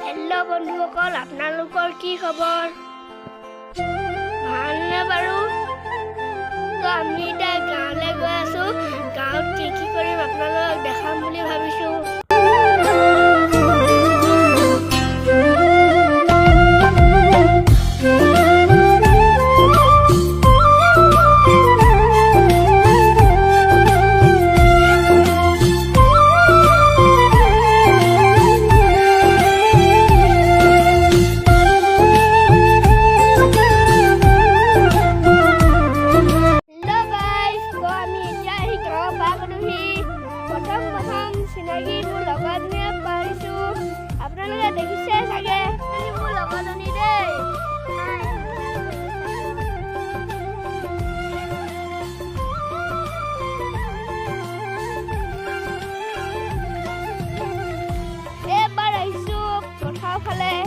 Hello' বন্ধুসকল, আপোনালোকৰ কি খবৰ? ভালনে বাৰু? তো আমি এতিয়া গাঁৱলৈ গৈ আছো। গাঁৱত কি কৰিম আপোনালোকক দেখাম বুলি ভাবিছো। চিনাকি মোৰ লগৰজনীয়ে পাৰিছো। আপোনালোকে দেখিছে চাগে, মোৰ লগৰজনী দেই। এইবাৰ আহিছো পথাৰৰ ফালে।